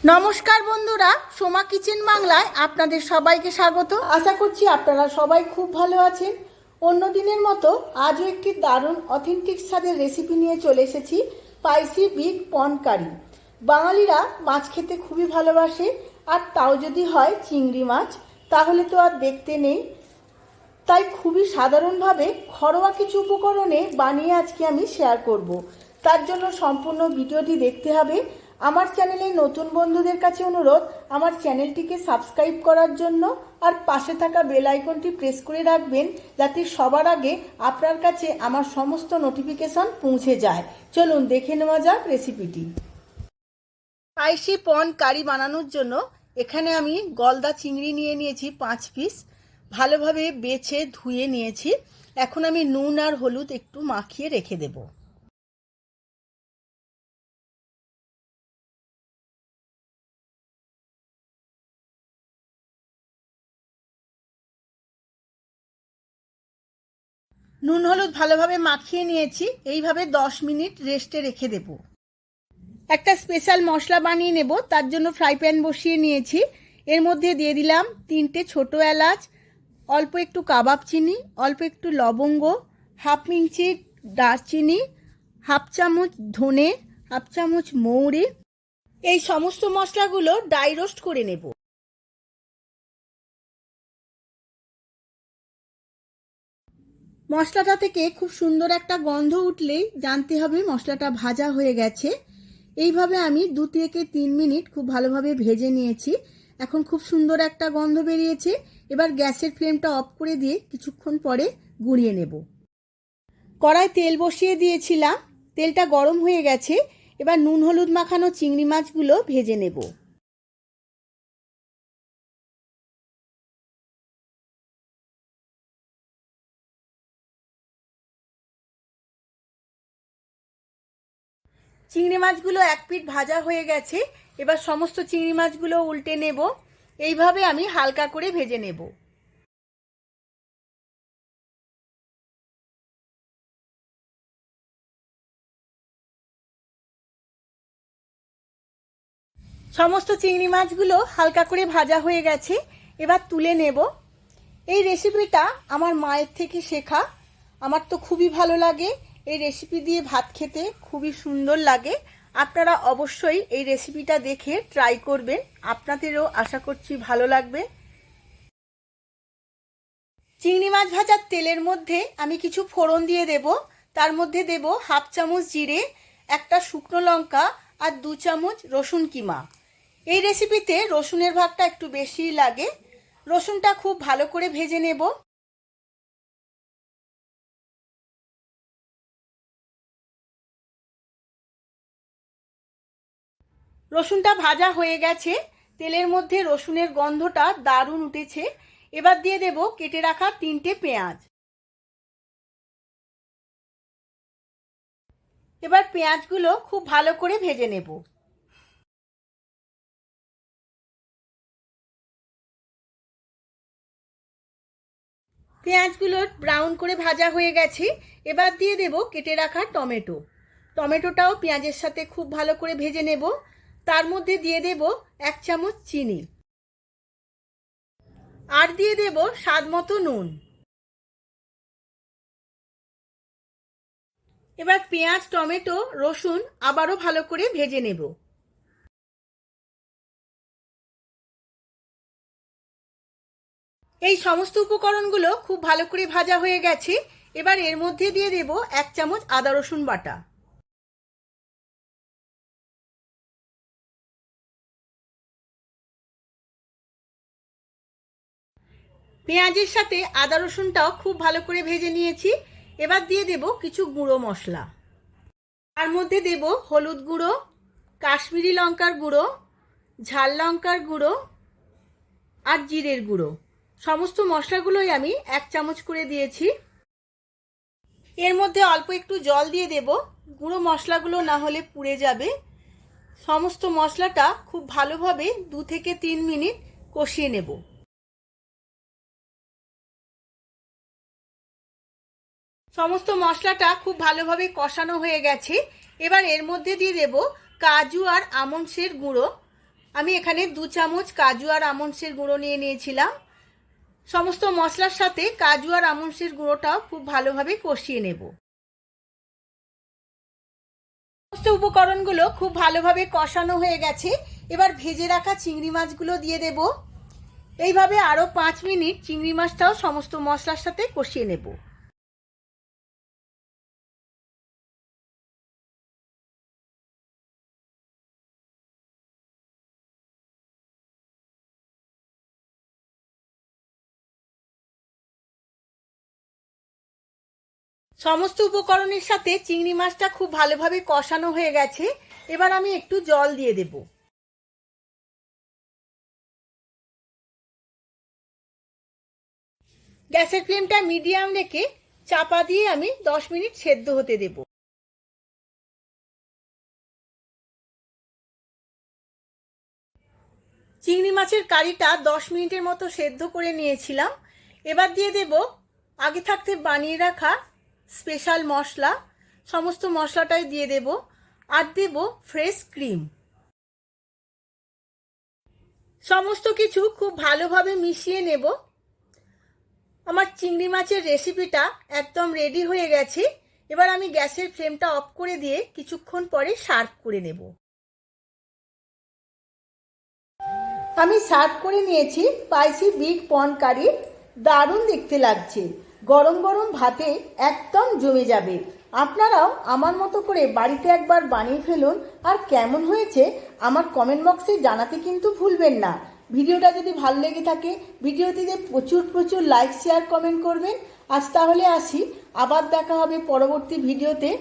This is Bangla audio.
নমস্কার বন্ধুরা, সোমা কিচেন বাংলায় আপনাদের সবাইকে স্বাগত। আশা করছি আপনারা সবাই খুব ভালো আছেন। অন্য দিনের মতো আজও একটি দারুণ অথেন্টিক স্বাদের রেসিপি নিয়ে চলে এসেছি, স্পাইসি বিগ পন কারি। বাঙালিরা মাছ খেতে খুবই ভালোবাসে, আর তাও যদি হয় চিংড়ি মাছ, তাহলে তো আর দেখতে নেই। তাই খুবই সাধারণভাবে ঘরোয়া কিছু উপকরণে বানিয়ে আজকে আমি শেয়ার করব। তার জন্য সম্পূর্ণ ভিডিওটি দেখতে হবে। আমার চ্যানেলে নতুন বন্ধুদের কাছে অনুরোধ, আমার চ্যানেলটিকে সাবস্ক্রাইব করার জন্য, আর পাশে থাকা বেল আইকনটি প্রেস করে রাখবেন, যাতে সবার আগে আপনার কাছে আমার সমস্ত নোটিফিকেশন পৌঁছে যায়। চলুন দেখে নেওয়া যাক রেসিপিটি। স্পাইসি পন কারি বানানোর জন্য এখানে আমি গলদা চিংড়ি নিয়ে নিয়েছি 5 পিস। ভালোভাবে বেছে ধুয়ে নিয়েছি। এখন আমি নুন আর হলুদ একটু মাখিয়ে রেখে দেব। নুন হলুদ ভালোভাবে মাখিয়ে নিয়েছি। এইভাবে 10 মিনিট রেস্টে রেখে দেব। একটা স্পেশাল মশলা বানিয়ে নেব, তার জন্য ফ্রাই প্যান বসিয়ে নিয়েছি। এর মধ্যে দিয়ে দিলাম 3টে ছোট এলাচ, অল্প একটু কাবাব চিনি, অল্প একটু লবঙ্গ, হাফ ইঞ্চি দারচিনি, হাফ চামচ ধনে, হাফ চামচ মৌরি। এই সমস্ত মশলাগুলো ড্রাই রোস্ট করে নেব। মশলাটা থেকে খুব সুন্দর একটা গন্ধ উঠলেই জানতে হবে মশলাটা ভাজা হয়ে গেছে। এইভাবে আমি 2 থেকে 3 মিনিট খুব ভালোভাবে ভেজে নিয়েছি। এখন খুব সুন্দর একটা গন্ধ বেরিয়েছে। এবার গ্যাসের ফ্লেমটা অফ করে দিয়ে কিছুক্ষণ পরে গুঁড়িয়ে নেব। কড়ায় তেল বসিয়ে দিয়েছিলাম, তেলটা গরম হয়ে গেছে। এবার নুন হলুদ মাখানো চিংড়ি মাছগুলো ভেজে নেব। চিংড়ি মাছগুলো 1 পিঠ ভাজা হয়ে গেছে। এবার সমস্ত চিংড়ি মাছগুলো উল্টে নেব। এইভাবে আমি হালকা করে ভেজে নেব। সমস্ত চিংড়ি মাছগুলো হালকা করে ভাজা হয়ে গেছে। এবার তুলে নেব। এই রেসিপিটা আমার মায়ের থেকে শেখা। আমার তো খুবই ভালো লাগে। এই রেসিপি দিয়ে ভাত খেতে খুবই সুন্দর লাগে। আপনারা অবশ্যই এই রেসিপিটা দেখে ট্রাই করবেন। আপনাদেরও আশা করছি ভালো লাগবে। চিংড়ি মাছ ভাজার তেলের মধ্যে আমি কিছু ফোড়ন দিয়ে দেব। তার মধ্যে দেব হাফ চামচ জিরে, একটা শুকনো লঙ্কা, আর 2 চামচ রসুন কিমা। এই রেসিপিতে রসুনের ভাগটা একটু বেশি লাগে। রসুনটা খুব ভালো করে ভেজে নেব। রসুনটা ভাজা হয়ে গেছে। তেলের মধ্যে রসুনের গন্ধটা দারুণ উঠেছে। এবার দিয়ে দেব কেটে রাখা 3টে পেঁয়াজ। এবার পেঁয়াজগুলো খুব ভালো করে ভেজে নেব। পেঁয়াজগুলো ব্রাউন করে ভাজা হয়ে গেছে। এবার দিয়ে দেব কেটে রাখা টমেটো। টমেটোটাও পেঁয়াজের সাথে খুব ভালো করে ভেজে নেব। তার মধ্যে দিয়ে দেব 1 চামচ চিনি, আর দিয়ে দেব স্বাদ মতো নুন। এবার পেঁয়াজ, টমেটো, রসুন আবারও ভালো করে ভেজে নেব। এই সমস্ত উপকরণগুলো খুব ভালো করে ভাজা হয়ে গেছে। এবার এর মধ্যে দিয়ে দেব 1 চামচ আদা রসুন বাটা। পেঁয়াজের সাথে আদা রসুনটাও খুব ভালো করে ভেজে নিয়েছি। এবার দিয়ে দেব কিছু গুঁড়ো মশলা। তার মধ্যে দেব হলুদ গুঁড়ো, কাশ্মীরি লঙ্কার গুঁড়ো, ঝাল লঙ্কার গুঁড়ো, আর জিরের গুঁড়ো। সমস্ত মশলাগুলোই আমি 1 চামচ করে দিয়েছি। এর মধ্যে অল্প একটু জল দিয়ে দেব, গুঁড়ো মশলাগুলো না হলে পুড়ে যাবে। সমস্ত মশলাটা খুব ভালোভাবে 2 থেকে 3 মিনিট কষিয়ে নেব। সমস্ত মশলাটা খুব ভালোভাবে কষানো হয়ে গেছে। এবার এর মধ্যে দিয়ে দেব কাজু আর আমন্ডসের গুঁড়ো। আমি এখানে 2 চামচ কাজু আর আমন্ডসের গুঁড়ো নিয়ে নিয়েছিলাম। সমস্ত মশলার সাথে কাজু আর আমন্ডসের গুঁড়োটাও খুব ভালোভাবে কষিয়ে নেব। সমস্ত উপকরণগুলো খুব ভালোভাবে কষানো হয়ে গেছে। এবার ভেজে রাখা চিংড়ি মাছগুলো দিয়ে দেব। এইভাবে আরও 5 মিনিট চিংড়ি মাছটাও সমস্ত মশলার সাথে কষিয়ে নেব। সমস্ত উপকরণের সাথে চিংড়ি মাছটা খুব ভালোভাবে কষানো হয়ে গেছে। এবার আমি একটু জল দিয়ে দেব। গ্যাসের ফ্লেমটা মিডিয়াম রেখে চাপা দিয়ে আমি 10 মিনিট সেদ্ধ হতে দেব। চিংড়ি মাছের কারিটা 10 মিনিটের মতো সেদ্ধ করে নিয়েছিলাম। এবার দিয়ে দেব আগে থাকতে বানিয়ে রাখা স্পেশাল মশলা। সমস্ত মশলাটাই দিয়ে দেব আর দেব ফ্রেশ ক্রিম। সমস্ত কিছু খুব ভালোভাবে মিশিয়ে নেব। আমার চিংড়ি মাছের রেসিপিটা একদম রেডি হয়ে গেছে। এবার আমি গ্যাসের ফ্লেমটা অফ করে দিয়ে কিছুক্ষণ পরে সার্ভ করে নেব। আমি সার্ভ করে নিয়েছি স্পাইসি বিগ পন কারি। দারুণ দেখতে লাগছে, গরম গরম ভাতে একদম জমে যাবে। আপনারাও আমার মতো করে বাড়িতে একবার বানিয়ে ফেলুন, আর কেমন হয়েছে আমার কমেন্ট বক্সে জানাতে কিন্তু ভুলবেন না। ভিডিওটা যদি ভালো লেগে থাকে ভিডিওটিতে প্রচুর প্রচুর লাইক শেয়ার কমেন্ট করবেন। আজ তাহলে আসি, আবার দেখা হবে পরবর্তী ভিডিওতে।